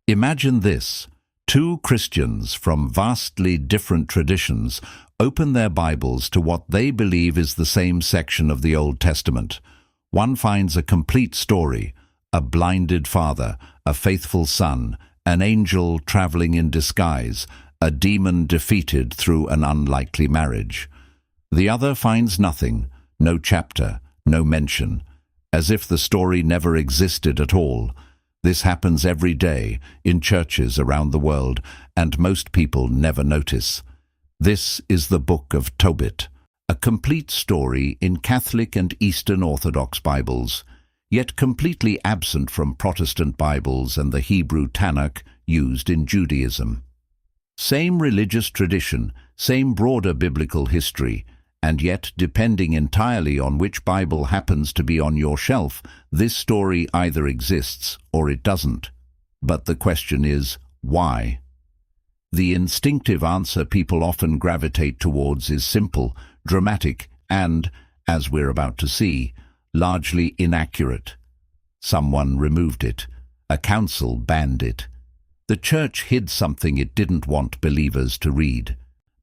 Imagine this. Two Christians from vastly different traditions open their Bibles to what they believe is the same section of the Old Testament. One finds a complete story, a blinded father, a faithful son, an angel traveling in disguise, a demon defeated through an unlikely marriage. The other finds nothing, no chapter, no mention, as if the story never existed at all. This happens every day in churches around the world, and most people never notice. This is the Book of Tobit, a complete story in Catholic and Eastern Orthodox Bibles, yet completely absent from Protestant Bibles and the Hebrew Tanakh used in Judaism. Same religious tradition, same broader biblical history, and yet, depending entirely on which Bible happens to be on your shelf, this story either exists or it doesn't. But the question is, why? The instinctive answer people often gravitate towards is simple, dramatic, and, as we're about to see, largely inaccurate. Someone removed it. A council banned it. The Church hid something it didn't want believers to read.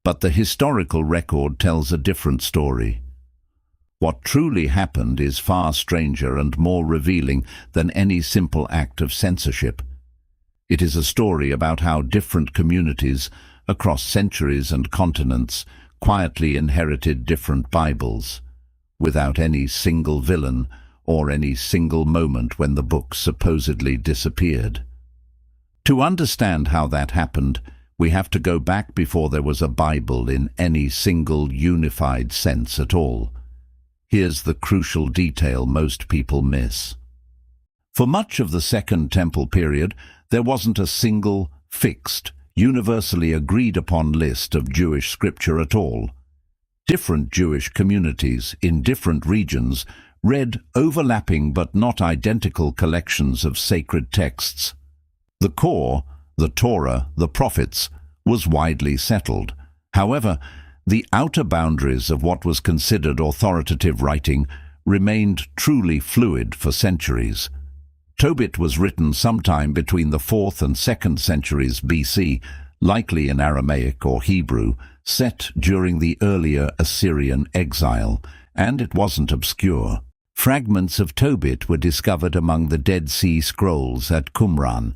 But the historical record tells a different story. What truly happened is far stranger and more revealing than any simple act of censorship. It is a story about how different communities, across centuries and continents, quietly inherited different Bibles, without any single villain or any single moment when the book supposedly disappeared. To understand how that happened, we have to go back before there was a Bible in any single unified sense at all. Here's the crucial detail most people miss. For much of the Second Temple period, there wasn't a single, fixed, universally agreed upon list of Jewish scripture at all. Different Jewish communities in different regions read overlapping but not identical collections of sacred texts. The core, the Torah, the prophets, was widely settled. However, the outer boundaries of what was considered authoritative writing remained truly fluid for centuries. Tobit was written sometime between the 4th and 2nd centuries BC, likely in Aramaic or Hebrew, set during the earlier Assyrian exile, and it wasn't obscure. Fragments of Tobit were discovered among the Dead Sea Scrolls at Qumran,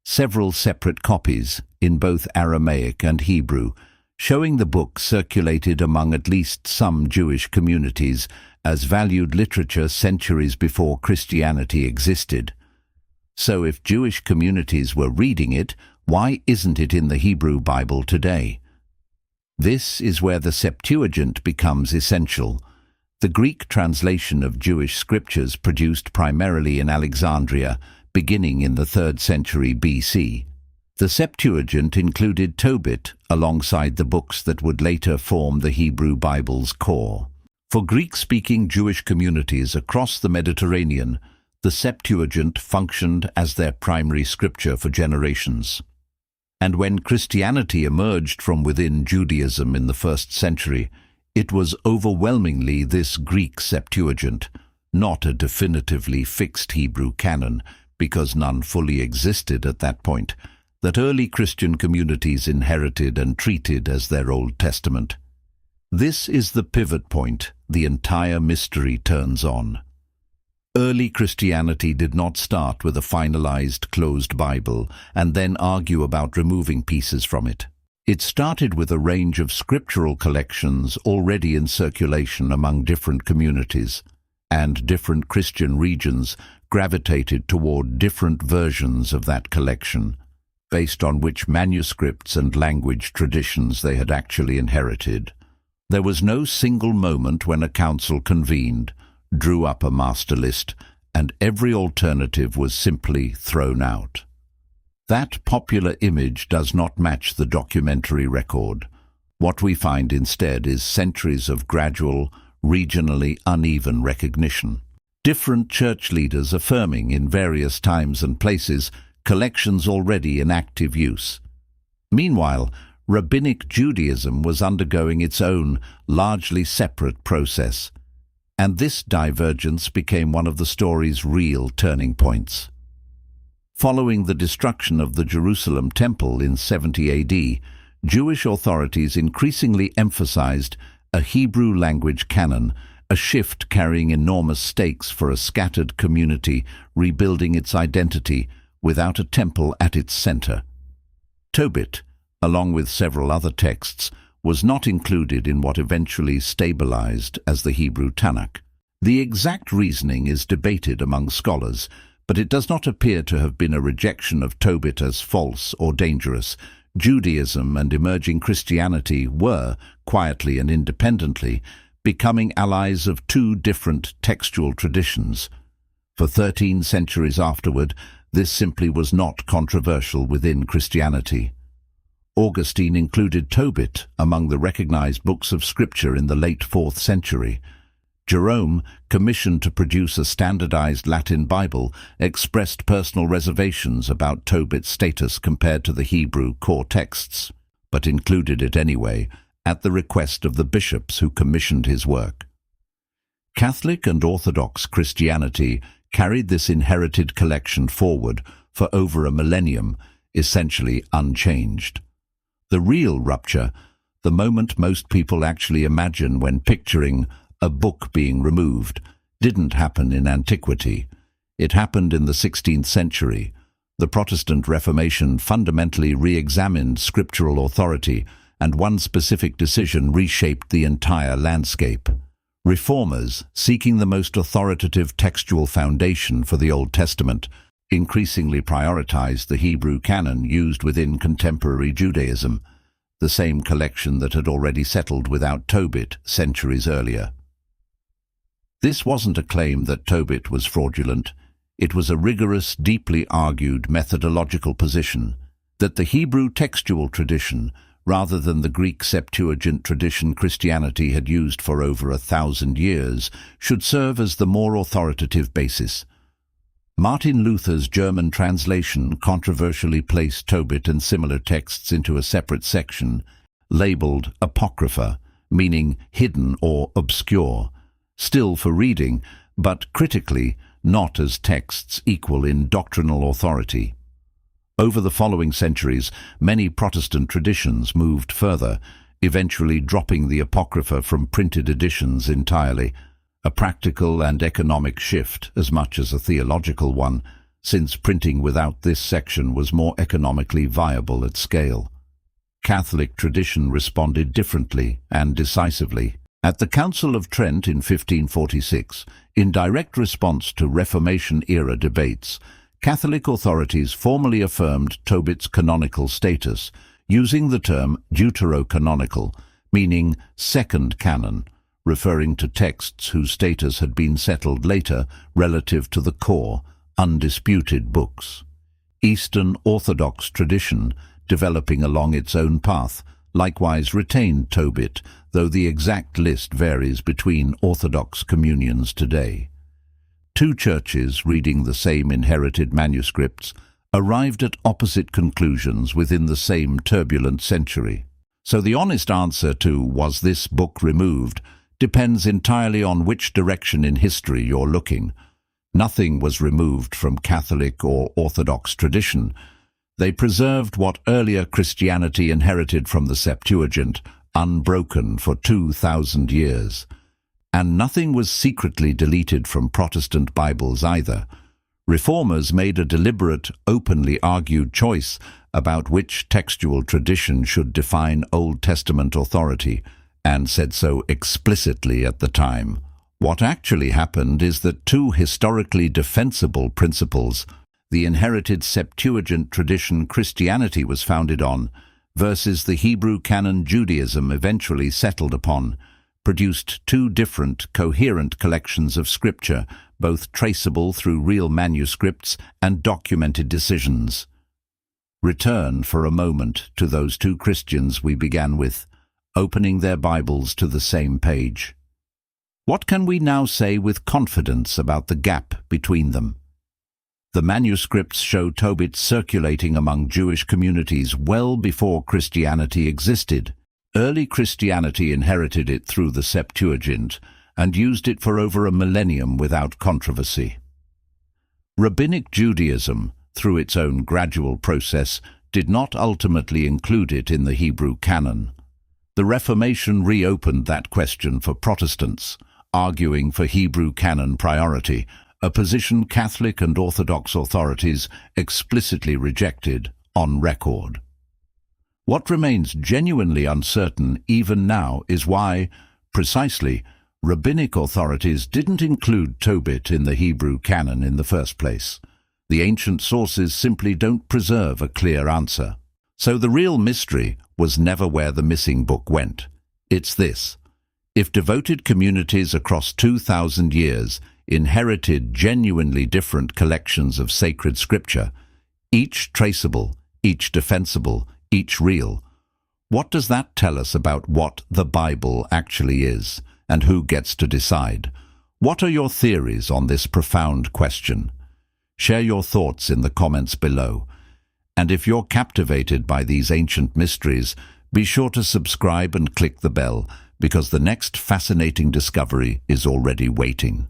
several separate copies in both Aramaic and Hebrew, showing the book circulated among at least some Jewish communities as valued literature centuries before Christianity existed. So if Jewish communities were reading it, why isn't it in the Hebrew Bible today? This is where the Septuagint becomes essential. The Greek translation of Jewish scriptures produced primarily in Alexandria, beginning in the 3rd century BC. The Septuagint included Tobit alongside the books that would later form the Hebrew Bible's core. For Greek-speaking Jewish communities across the Mediterranean, the Septuagint functioned as their primary scripture for generations. And when Christianity emerged from within Judaism in the 1st century, it was overwhelmingly this Greek Septuagint, not a definitively fixed Hebrew canon, because none fully existed at that point, that early Christian communities inherited and treated as their Old Testament. This is the pivot point the entire mystery turns on. Early Christianity did not start with a finalized, closed Bible and then argue about removing pieces from it. It started with a range of scriptural collections already in circulation among different communities, and different Christian regions gravitated toward different versions of that collection, based on which manuscripts and language traditions they had actually inherited. There was no single moment when a council convened, drew up a master list, and every alternative was simply thrown out. That popular image does not match the documentary record. What we find instead is centuries of gradual, regionally uneven recognition. Different church leaders affirming in various times and places collections already in active use. Meanwhile, Rabbinic Judaism was undergoing its own, largely separate process, and this divergence became one of the story's real turning points. Following the destruction of the Jerusalem Temple in 70 AD, Jewish authorities increasingly emphasized a Hebrew language canon, a shift carrying enormous stakes for a scattered community rebuilding its identity without a temple at its center. Tobit, along with several other texts, was not included in what eventually stabilized as the Hebrew Tanakh. The exact reasoning is debated among scholars, but it does not appear to have been a rejection of Tobit as false or dangerous. Judaism and emerging Christianity were, quietly and independently, becoming allies of two different textual traditions. For 13 centuries afterward, this simply was not controversial within Christianity. Augustine included Tobit among the recognized books of Scripture in the late 4th century. Jerome, commissioned to produce a standardized Latin Bible, expressed personal reservations about Tobit's status compared to the Hebrew core texts, but included it anyway, at the request of the bishops who commissioned his work. Catholic and Orthodox Christianity carried this inherited collection forward for over a millennium, essentially unchanged. The real rupture, the moment most people actually imagine when picturing a book being removed, didn't happen in antiquity. It happened in the 16th century. The Protestant Reformation fundamentally re-examined scriptural authority, and one specific decision reshaped the entire landscape. Reformers, seeking the most authoritative textual foundation for the Old Testament, increasingly prioritized the Hebrew canon used within contemporary Judaism, the same collection that had already settled without Tobit centuries earlier. This wasn't a claim that Tobit was fraudulent. It was a rigorous, deeply argued methodological position that the Hebrew textual tradition, rather than the Greek Septuagint tradition Christianity had used for over 1,000 years, should serve as the more authoritative basis. Martin Luther's German translation controversially placed Tobit and similar texts into a separate section, labeled Apocrypha, meaning hidden or obscure, still for reading, but critically not as texts equal in doctrinal authority. Over the following centuries, many Protestant traditions moved further, eventually dropping the Apocrypha from printed editions entirely, a practical and economic shift as much as a theological one, since printing without this section was more economically viable at scale. Catholic tradition responded differently and decisively. At the Council of Trent in 1546, in direct response to Reformation-era debates, Catholic authorities formally affirmed Tobit's canonical status, using the term deuterocanonical, meaning second canon, referring to texts whose status had been settled later relative to the core, undisputed books. Eastern Orthodox tradition, developing along its own path, likewise retained Tobit, though the exact list varies between Orthodox communions today. Two churches reading the same inherited manuscripts arrived at opposite conclusions within the same turbulent century. So the honest answer to "was this book removed?" depends entirely on which direction in history you're looking. Nothing was removed from Catholic or Orthodox tradition. They preserved what earlier Christianity inherited from the Septuagint, unbroken for 2,000 years. And nothing was secretly deleted from Protestant Bibles either. Reformers made a deliberate, openly argued choice about which textual tradition should define Old Testament authority, and said so explicitly at the time. What actually happened is that two historically defensible principles, the inherited Septuagint tradition Christianity was founded on, versus the Hebrew canon Judaism eventually settled upon, produced two different, coherent collections of Scripture, both traceable through real manuscripts and documented decisions. Return for a moment to those two Christians we began with, opening their Bibles to the same page. What can we now say with confidence about the gap between them? The manuscripts show Tobit circulating among Jewish communities well before Christianity existed. Early Christianity inherited it through the Septuagint and used it for over a millennium without controversy. Rabbinic Judaism, through its own gradual process, did not ultimately include it in the Hebrew canon. The Reformation reopened that question for Protestants, arguing for Hebrew canon priority, a position Catholic and Orthodox authorities explicitly rejected on record. What remains genuinely uncertain even now is why, precisely, rabbinic authorities didn't include Tobit in the Hebrew canon in the first place. The ancient sources simply don't preserve a clear answer. So the real mystery was never where the missing book went. It's this: if devoted communities across 2,000 years inherited genuinely different collections of sacred scripture, each traceable, each defensible, each real, what does that tell us about what the Bible actually is, and who gets to decide? What are your theories on this profound question? Share your thoughts in the comments below. And if you're captivated by these ancient mysteries, be sure to subscribe and click the bell, because the next fascinating discovery is already waiting.